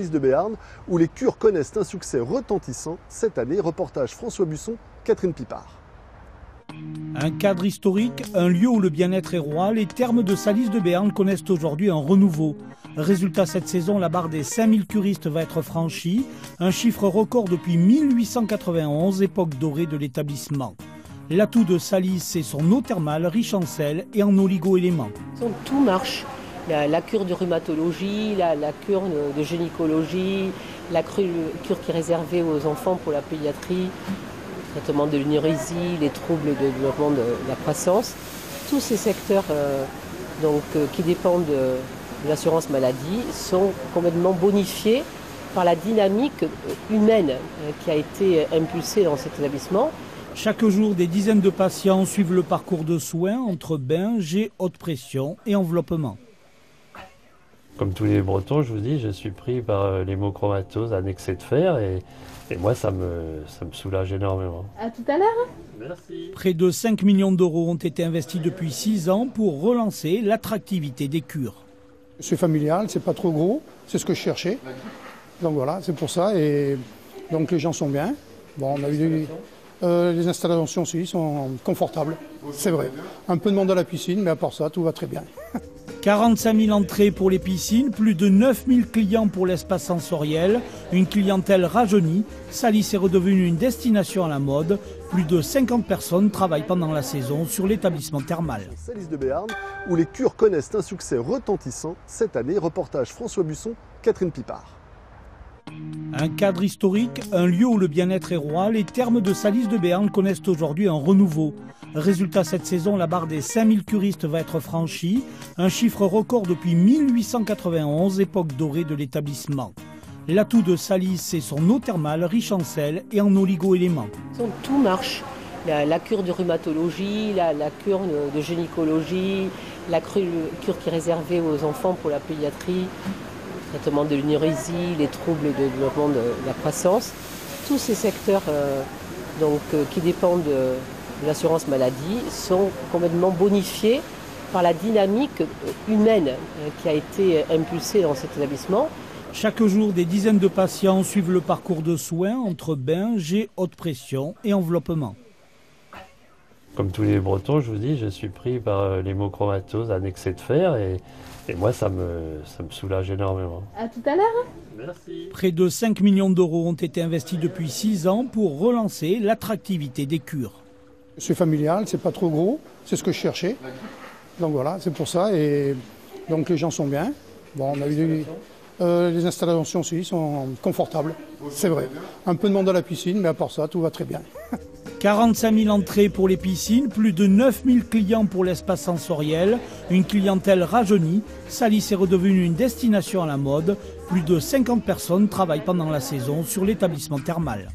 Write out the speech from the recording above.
Salis de Béarn, où les cures connaissent un succès retentissant cette année. Reportage François Busson, Catherine Pipard. Un cadre historique, un lieu où le bien-être est roi, les thermes de Salis de Béarn connaissent aujourd'hui un renouveau. Résultat, cette saison, la barre des 5000 curistes va être franchie, un chiffre record depuis 1891, époque dorée de l'établissement. L'atout de Salis, c'est son eau thermale riche en sel et en oligo-éléments. Tout marche. La cure de rhumatologie, la cure de gynécologie, la cure qui est réservée aux enfants pour la pédiatrie, le traitement de l'énurésie, les troubles de développement de la croissance. Tous ces secteurs qui dépendent de l'assurance maladie sont complètement bonifiés par la dynamique humaine qui a été impulsée dans cet établissement. Chaque jour, des dizaines de patients suivent le parcours de soins entre bains, jets, haute pression et enveloppement. Comme tous les Bretons, je vous dis, je suis pris par l'hémochromatose, un excès de fer et moi ça me soulage énormément. À tout à l'heure. Merci. Près de 5 millions d'euros ont été investis depuis 6 ans pour relancer l'attractivité des cures. C'est familial, c'est pas trop gros, c'est ce que je cherchais. Donc voilà, c'est pour ça. Et donc les gens sont bien. Bon, on a eu les installations aussi sont confortables, c'est vrai. Un peu de monde à la piscine, mais à part ça, tout va très bien. 45 000 entrées pour les piscines, plus de 9 000 clients pour l'espace sensoriel, une clientèle rajeunie. Salis est redevenue une destination à la mode. Plus de 50 personnes travaillent pendant la saison sur l'établissement thermal. Salis de Béarn, où les cures connaissent un succès retentissant cette année. Reportage François Busson, Catherine Pipard. Un cadre historique, un lieu où le bien-être est roi, les thermes de Salis de Béarn connaissent aujourd'hui un renouveau. Résultat, cette saison, la barre des 5000 curistes va être franchie, un chiffre record depuis 1891, époque dorée de l'établissement. L'atout de Salis, c'est son eau thermale riche en sel et en oligo-éléments. Tout marche. La cure de rhumatologie, la cure de gynécologie, la cure qui est réservée aux enfants pour la pédiatrie, le traitement de l'énurésie, les troubles de développement de la croissance. Tous ces secteurs qui dépendent de l'assurance maladie sont complètement bonifiés par la dynamique humaine qui a été impulsée dans cet établissement. Chaque jour, des dizaines de patients suivent le parcours de soins entre bains, jets, haute pression et enveloppement. Comme tous les Bretons, je vous dis, je suis pris par l'hémochromatose, un excès de fer et moi ça me soulage énormément. À tout à l'heure. Merci. Près de 5 millions d'euros ont été investis depuis 6 ans pour relancer l'attractivité des cures. C'est familial, c'est pas trop gros, c'est ce que je cherchais. Donc voilà, c'est pour ça. Et donc les gens sont bien. Bon, on a eu les installations aussi sont confortables, c'est vrai. Un peu de monde à la piscine, mais à part ça, tout va très bien. 45 000 entrées pour les piscines, plus de 9 000 clients pour l'espace sensoriel, une clientèle rajeunie. Salis est redevenue une destination à la mode. Plus de 50 personnes travaillent pendant la saison sur l'établissement thermal.